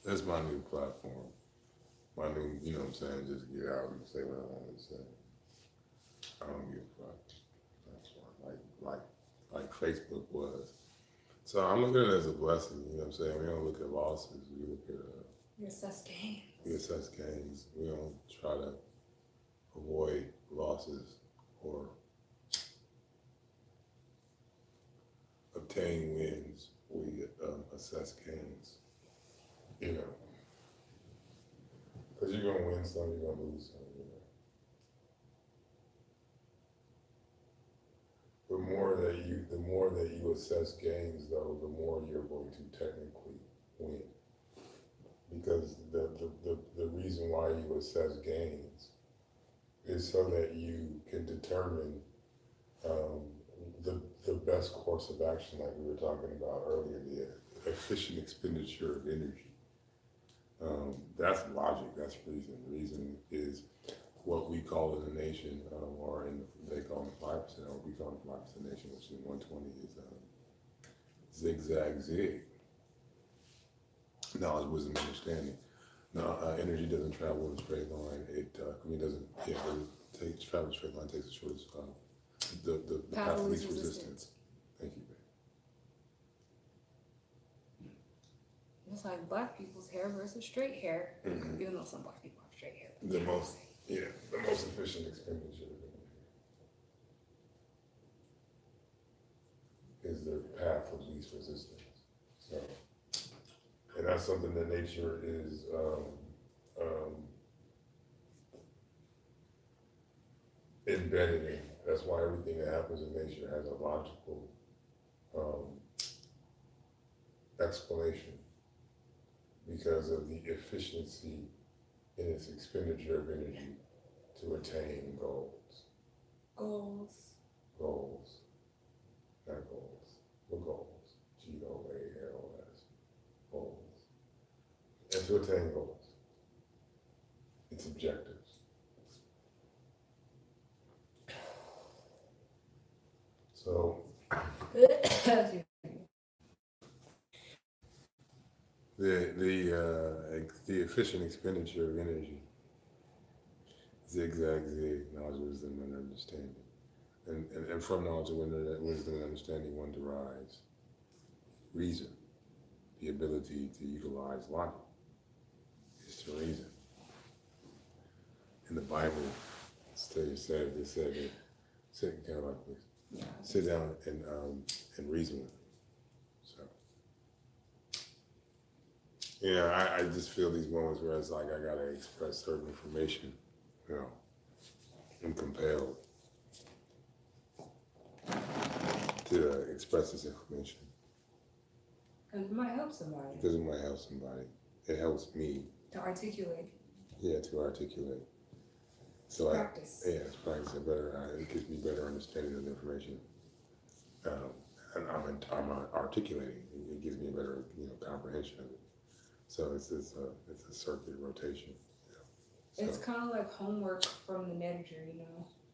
That's my new platform. My new, you know what I'm saying, just get out and say what I want to say. I don't give a fuck. That's why, like Facebook was. So I'm looking at it as a blessing, you know what I'm saying? We don't look at losses, we look at, You assess we gains. assess gains. We don't try to avoid losses or obtain wins. We assess gains, you know, because you're gonna win some, you're gonna lose some. You know, the more that you assess gains, though, the more you're going to technically win. Because the reason why you assess gains is so that you can determine um, the best course of action, like we were talking about earlier, the efficient expenditure of energy. That's logic. That's reason. Reason is what we call in the nation, or in they call it 5%, or we call it 5% nation, which is 120 is zigzag zig. Knowledge, wisdom, understanding. Now, energy doesn't travel in a straight line. Doesn't. Yeah, it doesn't travel in a straight line. Takes the shortest, the Path path of of least least resistance. resistance. Thank you, It's like black people's hair versus straight hair. babe. Even though some black people have straight hair. The most, yeah, the most efficient expenditure is the path of least resistance. So, and that's something that nature is embedded in. That's why everything that happens in nature has a logical um, explanation because of the efficiency in its expenditure of energy to attain goals. Goals. Goals, not goals. What goals? GOALS. Goals. And to attain goals, its objectives. So the efficient expenditure of energy, zigzag zig, knowledge, wisdom, and understanding. And from knowledge, wisdom, and understanding, one derives reason, the ability to utilize logic is to reason. In the Bible, they said that, sit down like this, Yeah. sit down and reason with me. So, yeah, I just feel these moments where it's like I gotta express certain information, you know, I'm compelled to express this information And it might help somebody because it might help somebody. It helps me, to articulate. yeah, to articulate. It's practice. Yeah, it's practice. It gives me better understanding of the information, um, and I'm articulating. It gives me a better, comprehension of it. So it's a circuit rotation. So, It's kind of like homework from the manager,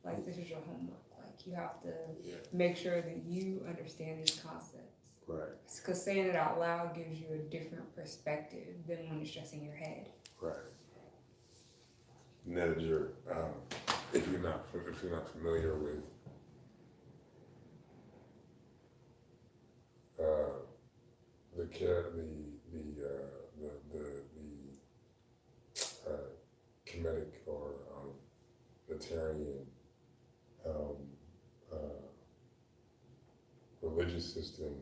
like this is your homework. Like you have to yeah, make sure that you understand these concepts. right, Because saying it out loud gives you a different perspective than when it's just in your head. right. Manager, if you're not familiar with uh, the care the Kemetic or Natarian um, uh, religious system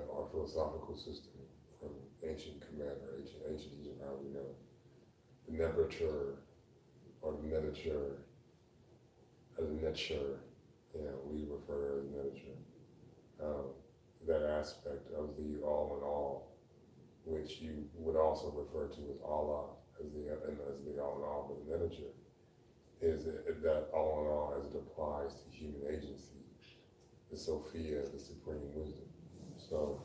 or philosophical system from ancient Kemet or ancient Egypt, how we know the nebrature or the netature as a nature, we refer to as netature. Um, that aspect of the all in all, which you would also refer to as Allah as the all in all, but the netature is that all in all as it applies to human agency, the Sophia, the supreme wisdom. So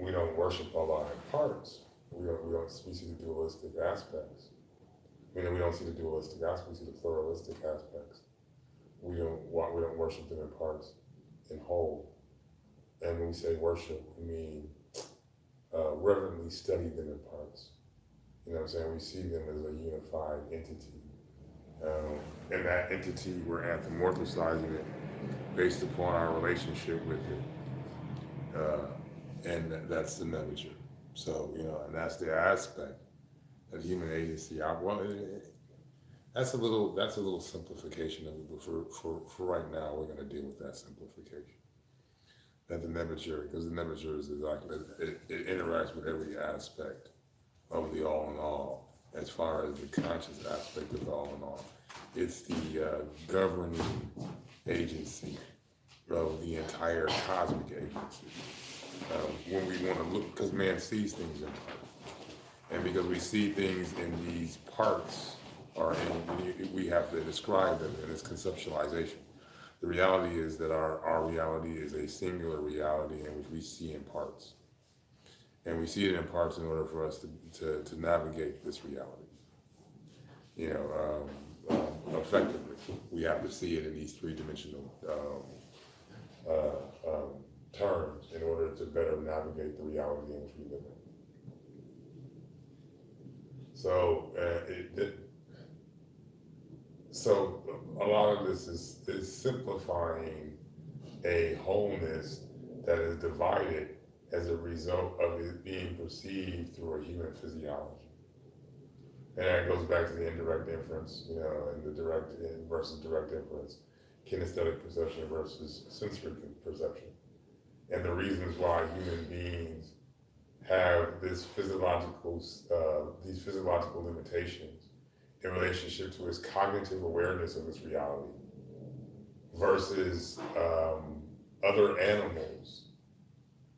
we don't worship Allah in parts. We see the dualistic aspects. We don't see the dualistic aspects. We see the pluralistic aspects. We don't worship them in parts, in whole. And when we say worship, we mean reverently we study them in parts. You know what I'm saying? We see them as a unified entity. And that entity, we're anthropomorphizing it based upon our relationship with it. And that's the nurture. So, you know, and that's the aspect of human agency. That's a little simplification of it, but for right now, we're going to deal with that simplification. That the nurture, because the nurture is exactly, it interacts with every aspect of the all in all, as far as the conscious aspect of the all in all. It's the governing agency of the entire cosmic agency. When we want to look, because man sees things in parts, and because we see things in these parts, we have to describe them in its conceptualization. The reality is that our reality is a singular reality in which we see in parts. And we see it in parts in order for us to navigate this reality. You know, effectively, we have to see it in these three-dimensional terms in order to better navigate the reality in which we live in. So, so a lot of this is simplifying a wholeness that is divided as a result of it being perceived through a human physiology. And that goes back to the indirect inference, you know, and the direct versus direct inference, kinesthetic perception versus sensory perception. And the reasons why human beings have these physiological limitations in relationship to its cognitive awareness of its reality versus other animals,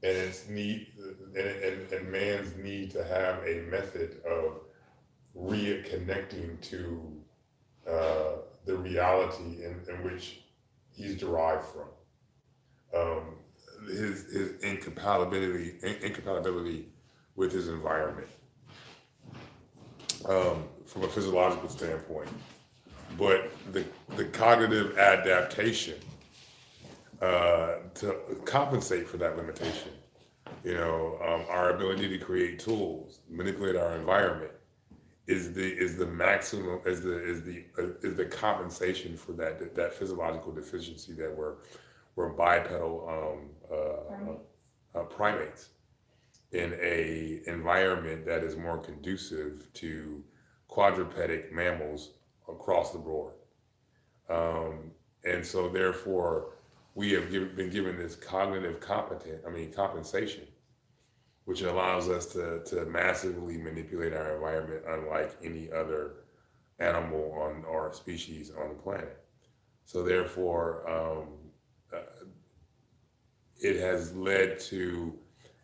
and its need and man's need to have a method of reconnecting to the reality in which he's derived from. His incompatibility with his environment from a physiological standpoint, but the cognitive adaptation to compensate for that limitation, you know, our ability to create tools, manipulate our environment, is the maximum, is the compensation for that physiological deficiency that we're bipedal primates in a environment that is more conducive to quadrupedic mammals across the board. And so therefore, we have been given this cognitive compensation, which allows us to massively manipulate our environment unlike any other animal or species on the planet. So therefore, it has led to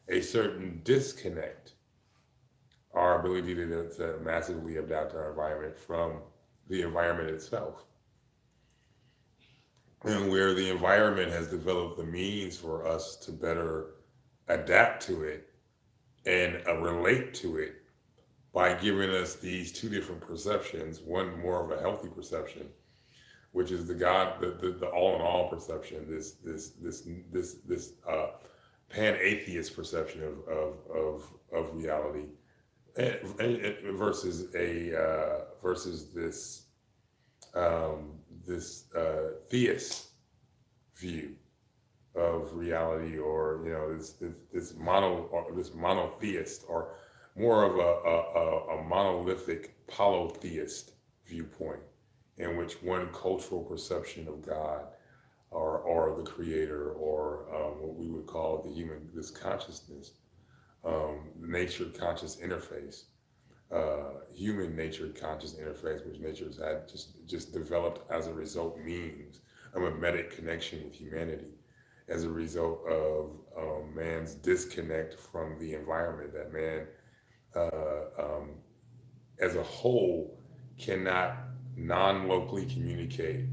a certain disconnect, our ability to massively adapt our environment from the environment itself. And where the environment has developed the means for us to better adapt to it and relate to it by giving us these two different perceptions, one more of a healthy perception, which is the all-in-all perception, this pan-atheist perception of reality, versus this theist view of reality, or you know, this monotheist, or more of a monolithic polytheist viewpoint, in which one cultural perception of God or the creator, or what we would call this consciousness, the nature conscious interface, human nature conscious interface, which nature has had just developed as a result means of a mimetic connection with humanity, as a result of man's disconnect from the environment, that man as a whole cannot non-locally communicate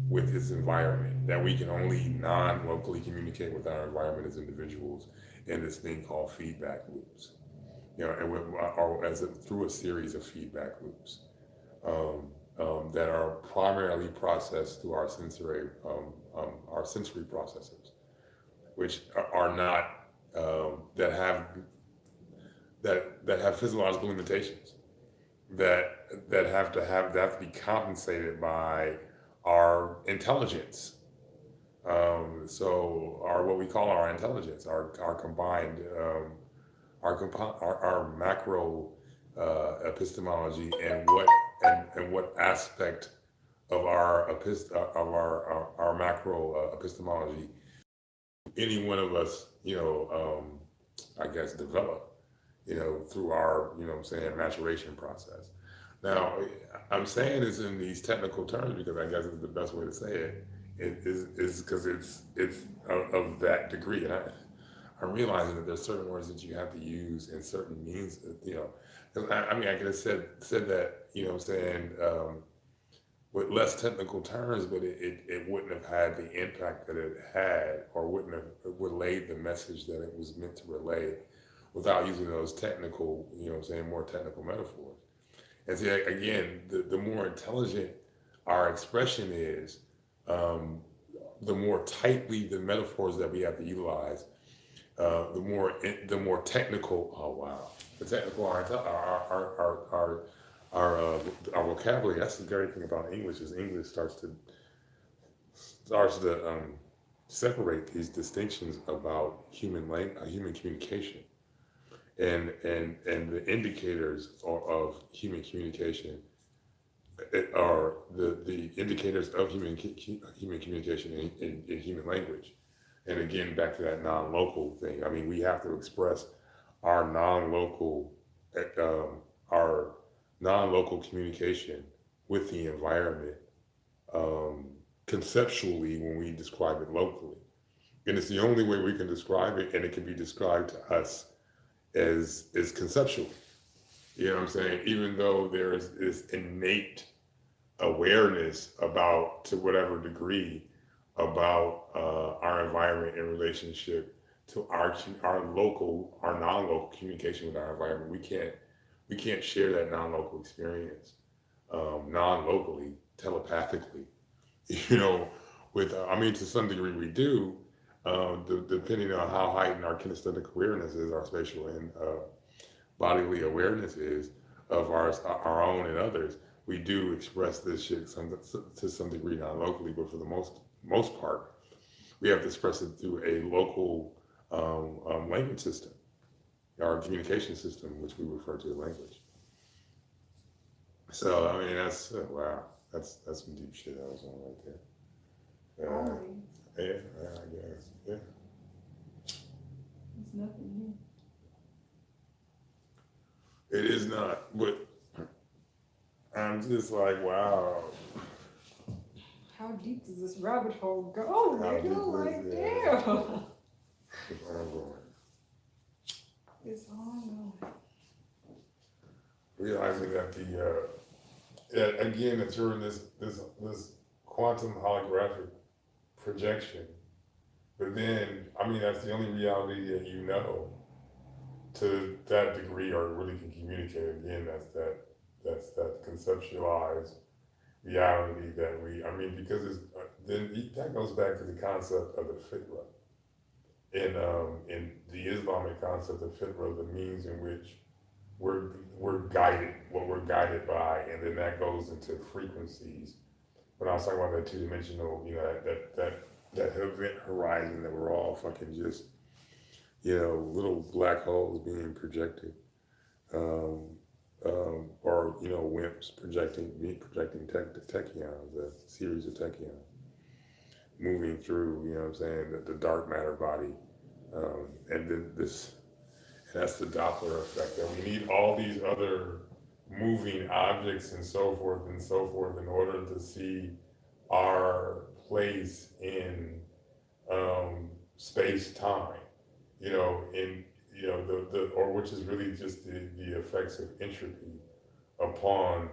with its environment, that we can only non-locally communicate with our environment as individuals in this thing called feedback loops, you know, and through a series of feedback loops that are primarily processed through our sensory processors, which are not that have that have physiological limitations that have to be compensated by our intelligence. So our what we call our intelligence, our combined our macro epistemology, and what aspect of our macro epistemology any one of us, I guess, develop, through our, what I'm saying, maturation process. Now, I'm saying this in these technical terms because I guess it's the best way to say it. It is because it's of that degree, and I'm realizing that there's certain words that you have to use and certain means, 'cause I mean, I could have said that, what I'm saying, with less technical terms, but it wouldn't have had the impact that it had, or wouldn't have relayed the message that it was meant to relay without using those technical, more technical metaphors. And see, again, the more intelligent our expression is, um, the more tightly the metaphors that we have to utilize, the more technical. Oh wow, the technical our vocabulary. That's the great thing about English is English starts to separate these distinctions about human communication, and the indicators of human communication are the indicators of human communication in human language. And again, back to that non-local thing. I mean, we have to express our non-local um, our non-local communication with the environment, um, conceptually when we describe it locally. And it's the only way we can describe it, and it can be described to us as is conceptually. You know what I'm saying? Even though there is this innate awareness about, to whatever degree, about our environment in relationship to our non-local communication with our environment. We can't share that non-local experience non-locally, telepathically. You know, with I mean, to some degree we do, depending on how heightened our kinesthetic awareness is, our spatial and bodily awareness is of our own and others. We do express this shit to some degree non-locally, but for the most part, we have to express it through a local language system, our communication system, which we refer to as language. So I mean, that's wow, that's some deep shit I was on right there. Always. Yeah, I guess, yeah. It's nothing new. It is not, but I'm just like, wow. How deep does this rabbit hole go? How Nigga? deep Like, is it? damn. It's ongoing. It's ongoing. Realizing that again, that you're in this quantum holographic projection, but then I mean that's the only reality that you know to that degree, or really can communicate. Again, that's that conceptualized reality that I mean, because then that goes back to the concept of the fitra. In the Islamic concept of fitra, the means in which we're guided, what we're guided by, and then that goes into frequencies. When I was talking about that two-dimensional, that event horizon that we're all fucking just, little black holes being projected, or WIMPs projecting tachyons, a series of tachyons moving through, what I'm saying, the dark matter body, and then and that's the Doppler effect. That we need all these other moving objects and so forth in order to see our place in space time. In or which is really just the effects of entropy upon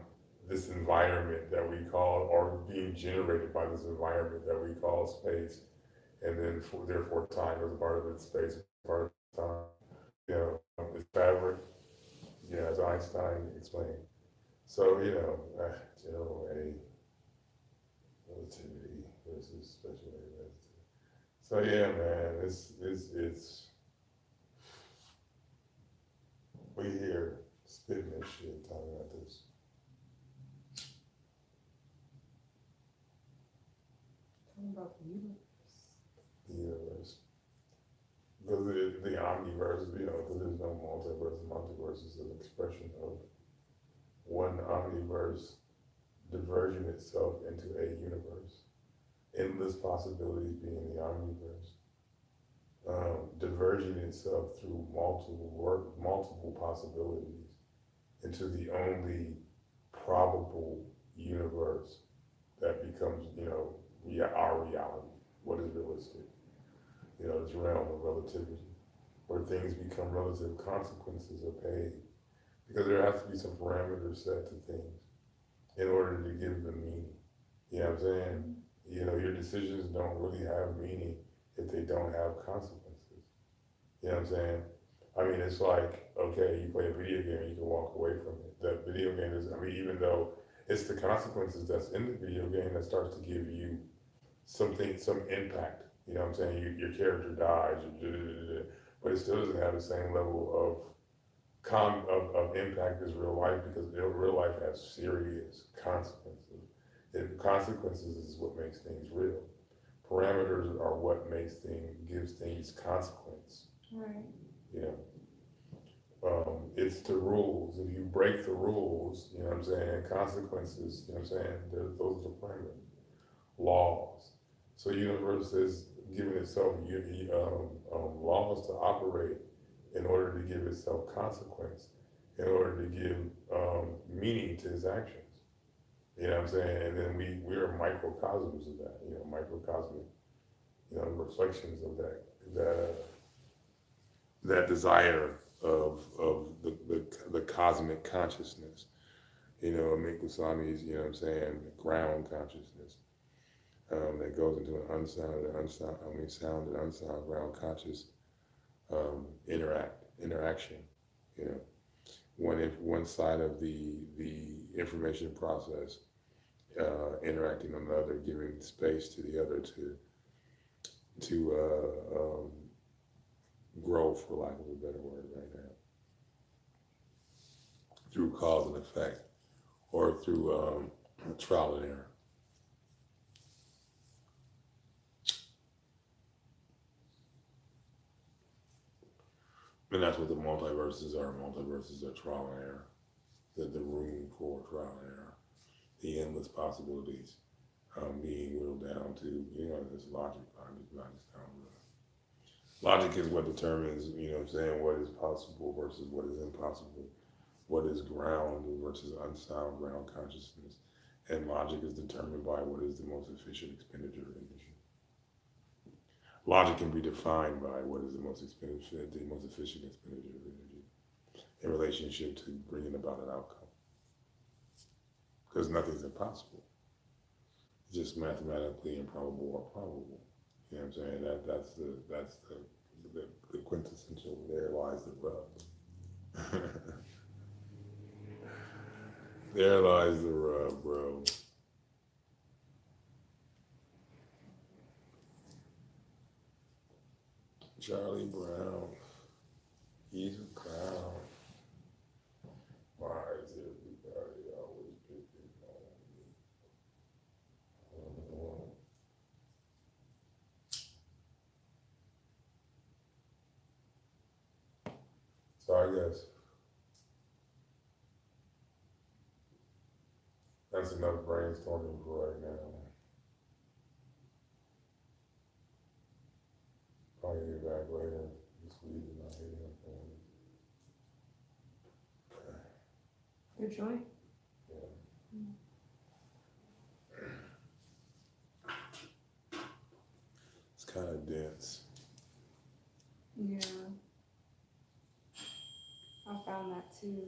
this environment that we call, or being generated by this environment that we call space, and then therefore time is a part of its space, part of time. It's fabric, as Einstein explained. So, general relativity versus special relativity. So yeah, man, it's but spitting this shit, talking about this. Talking about the universe. The universe. Because the omniverse, because there's no multiverse. Multiverse is an expression of one omniverse diverging itself into a universe. Endless possibilities being the omniverse. Diverging itself through multiple possibilities into the only probable universe that becomes, our reality. What is realistic? This realm of relativity, where things become relative consequences are paid, because there has to be some parameters set to things in order to give them meaning. You know what I'm saying? Your decisions don't really have meaning if they don't have consequences. You know what I'm saying? I mean, it's like, okay, you play a video game, you can walk away from it. The video game is, even though it's the consequences that's in the video game that starts to give you some impact. You know what I'm saying? Your character dies, but it still doesn't have the same level of impact as real life, because real life has serious consequences. And consequences is what makes things real. Parameters are what gives things consequence. Right. It's the rules. If you break the rules, you know what I'm saying, consequences, you know what I'm saying, those are the parameters. Laws. So universe is giving itself laws to operate in order to give itself consequence, in order to give meaning to its actions. You know what I'm saying? And then we are microcosms of that, microcosmic, reflections of that desire of the cosmic consciousness. Amit Goswami's, ground consciousness. That goes into an sound and unsound ground conscious interaction. One side of the information process interacting on the other, giving space to the other to grow, for lack of a better word, right now, through cause and effect, or through trial and error. And that's what the multiverses are. Multiverses are trial and error. The room for trial and error. The endless possibilities being whittled down to, this logic. Logic is what determines, what is possible versus what is impossible. What is ground versus unsound ground consciousness. And logic is determined by what is the most efficient expenditure of energy. Logic can be defined by what is the most efficient expenditure of energy in relationship to bringing about an outcome. Because nothing's impossible. It's just mathematically improbable or probable. You know what I'm saying? That's the quintessential. There lies the rub. There lies the rub, bro. Charlie Brown, he's a clown. Why is everybody always picking on me? So I guess that's enough brainstorming for right now. I'll get back later. Just leaving my head up. Good joint. It's kind of dense. Yeah. I found that too.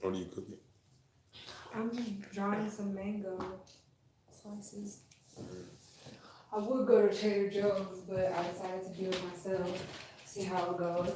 What are you cooking? I'm drawing some mango slices. I would go to Trader Joe's, but I decided to do it myself. See how it goes.